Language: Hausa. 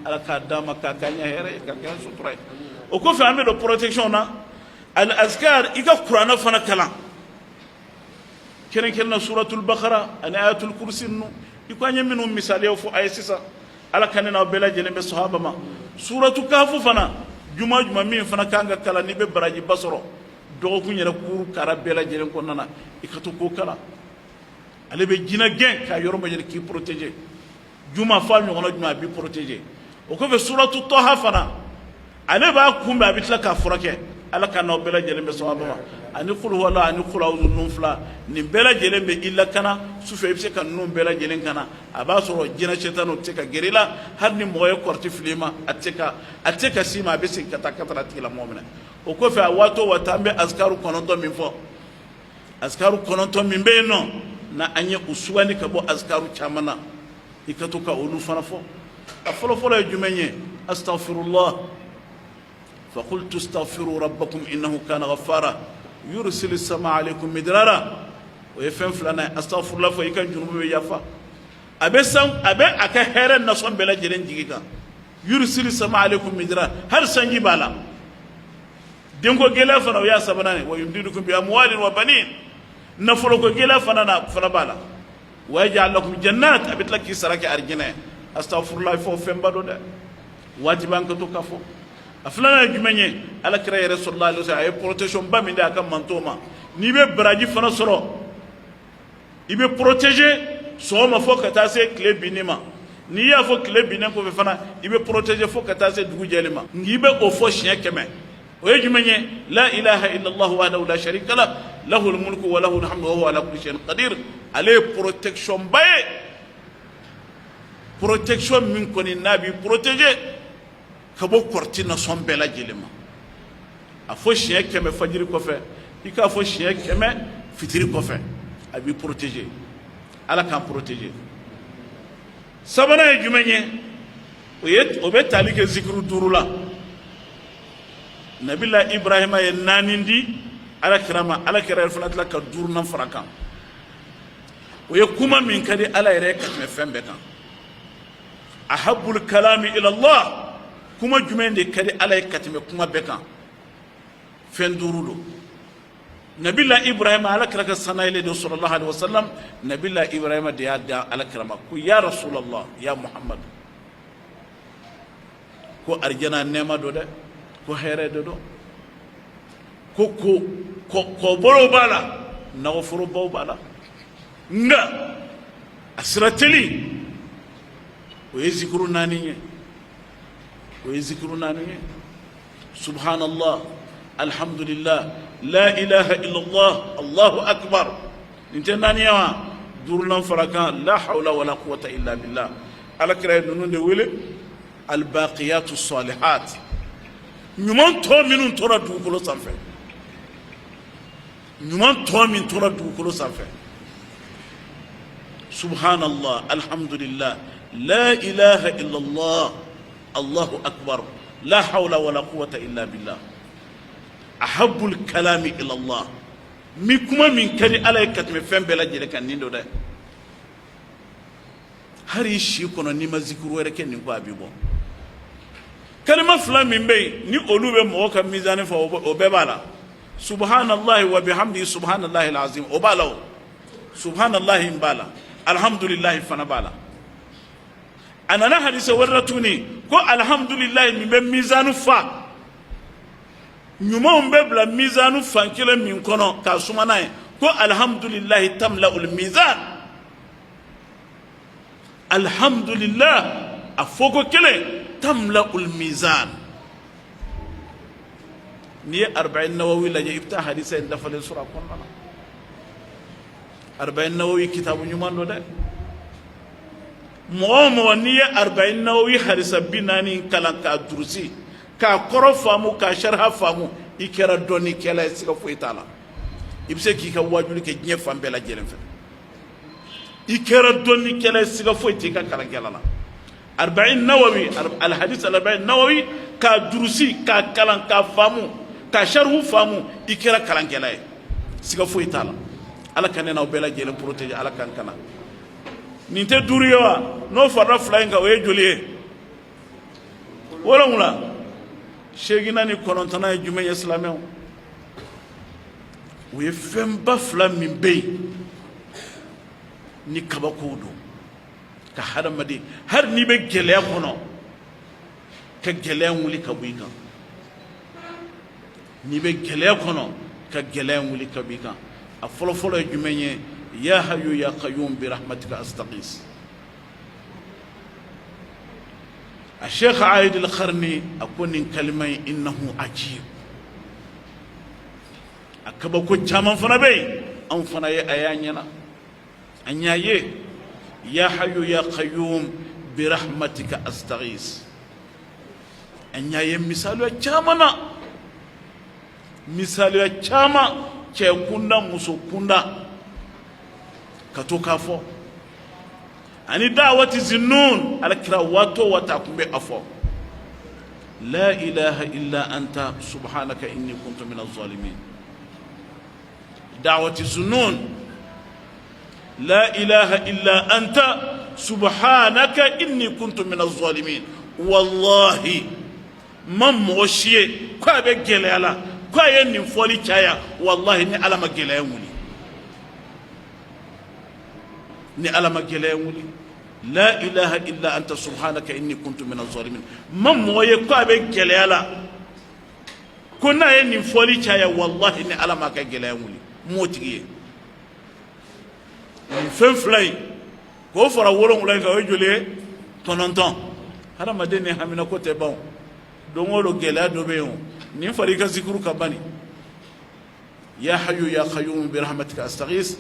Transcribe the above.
ala ka dama ka kanya here ka kan sutura o ko fa do protection na al azkar ika qur'ana fana kala kenen suratul baqara an ayatul kursi no ikanya minu misali fu ayisisa ala kanena bela jene be sahaba ma suratul kahf fana juma min fana kanga kala ni be baraji basoro do ku nyere kuru kara bela jene ko nana ikatu ko kala ale be jina gen ka yoroma jene ki protéger juma fa mi ngono juma bi protéger o ko fe suratul taha fana ale ba kumba bitla ka furake ala kana bela jene be sahaba ma ani qul huwa ani qul a'udhu nufla ni bela jele be illa kana sufe be kan non bela jele kana aba soro jina shetano teka gerila har ni moye korti filima ateka sima be sin kata kata tila mu'mina o ko fa wato watambe azkaru kononto min fo azkaru kononto min be no na anye usuwani kabo azkaru chamana ikato ka olu fana fo afolo folo jumenye astaghfirullah فقلت استغفروا ربكم إنه كان غفارا يرسل السماء عليكم مدرارا ويفهم فلان استغفر الله فيكن جنوب يافا أبي أكهر النصم بلا جرين جيكا يرسل السماء عليكم مدرارا هل سنجي بالا دينكو جيلا فنا ويا سبناني ويمددكم بأموال وبنين نفلوكو جيلا فنا بالا ويجعل لكم جنات أبيت لك سراك أرجنا استغفر الله فوفين بدو ده واجبان كتو كفو aflana jumenye ala kira rasulullah sallallahu alaihi wasallam protection ba min da kan mantoma ni be braji fana soro ibe protéger so ma fo ka ta se clé binima ni ya fo clé binin ko be fana ibe protéger fo ka ta se dugu jelima ngibe o fo chien keme o jumenye la ilaha illa allah wahdahu la sharika la lahu almulku wa lahu alhamdu wa huwa ala kulli shay'in qadir ale protection baye protection min koni nabi protéger kabo korti na son bela jelema a fo chien keme fajiri ko fe ika fo chien keme fitiri ko fe abi protéger ala kan protéger sabana e jumenye o be talike zikru durula nabilla ibrahima e nanindi ala kirama fanatla ka durna farakan o ye kuma min kadi ala yere ka me fembe kan ahabbul kalami ila allah kuma jumende kadi ala katime kuma beka fen durudo nabilla ibrahim ala kraka sanayle do sallallahu alaihi wasallam nabilla ibrahim de yadda ala krama ku ya rasulullah ya muhammad ko arjana nema do de ko here do ko boro bala na furu bo bala nga asrateli o yezikuru naniye ويذكرون سبحان الله الحمد لله لا إله إلا الله الله أكبر نتنانيا دورنا فرقان لا حول ولا قوة إلا بالله على كراي نون دولي الباقيات الصالحات نمان تو من ترى دوكلو سانفه نمان تو من ترى دوكلو سانفه سبحان الله الحمد لله لا إله إلا الله الله أكبر لا حول ولا قوة إلا بالله أحب الكلام إلى الله ميكما من كري على كتم فهم بلا جل كان نيندو ده هري شيء كنا نما ذكر وركن نقول أبيبو كلمة فلان من بي ني أولو بموقع ميزان فأوبالا سبحان الله وبحمده سبحان الله العظيم أوبالا سبحان الله إمبالا الحمد لله فنبالا أنا حديث ورتوني كو الحمد لله من ميزان فا نيوم ببلا ميزان فا كلا من كونو كاسوماناي كو الحمد لله تملا الميزان الحمد لله افوكو كلا تملا الميزان ني 40 نووي لا يفتح حديث دفل سوره كوننا 40 نووي كتاب نيومان ده مو نية 40 نووي حديث بناني كلام كدروسي كقرأ فامو كشرح فامو يكرر دوني كلا يسقى فويتالا يبصق كي كواجولي كجنيه فام بلا جلفه يكرر دوني كلا يسقى فويتيكا كلا كلا 40 نووي الحديث 40 نووي كدروسي ككلام كفامو كشرح فامو يكرر كلام كلا يسقى فويتالا على كننا وبلا جلم بروتيج على كنا ninte duriya no farra flying away julie wolonwula segina ni kɔnɔntɔnna ye jumɛn ye silamɛw o ye fɛnba fila min bɛ yen ni kabakow don ka hadamaden hali n'i bɛ gɛlɛya kɔnɔ ka gɛlɛya wuli ka bɔ i kan n'i bɛ gɛlɛya kɔnɔ ka gɛlɛya wuli ka bɔ i kan a fɔlɔfɔlɔ ye jumɛn ye ya hayu ya qayyum bi rahmatika astaghis a sheikh aid al-qarni a ko nin kalima in innahu ajib a kabako caman fana bɛ yen an fana ye a y'a ɲɛna an y'a ye ya hayu ya qayyum bi rahmatika astaghis an y'a ye misaliya caman na misaliya caman cɛ kunda muso kunda ka to k'a fɔ ani da'wati zinnun alakira wato wata kun bɛ a fɔ la ilaha illa anta subhanaka inni kuntu min az-zalimin da'wati zinnun la ilaha illa anta subhanaka inni kuntu min az-zalimin wallahi man mɔgɔ si ye ko a bɛ gɛlɛya la ko a ye nin fɔli caya wallahi ni ala ma gɛlɛya wuli ni ala ma gɛlɛya wuli la ilaha illa anta subhanaka inni kuntu min az-zalimin man mɔgɔ ye ko a bɛ gɛlɛya la ko n'a ye nin fɔli caya wallahi ni ala ma ka gɛlɛya wuli m'o tigi ye nin fɛn fila in k'o fara wolonwula in kan o ye joli ye 9 hadamaden ni hamina ko tɛ ban don o don gɛlɛya dɔ bɛ yen o nin fara i ka zikuru ka bani ya hayu ya qayyum bi rahmatika astaghis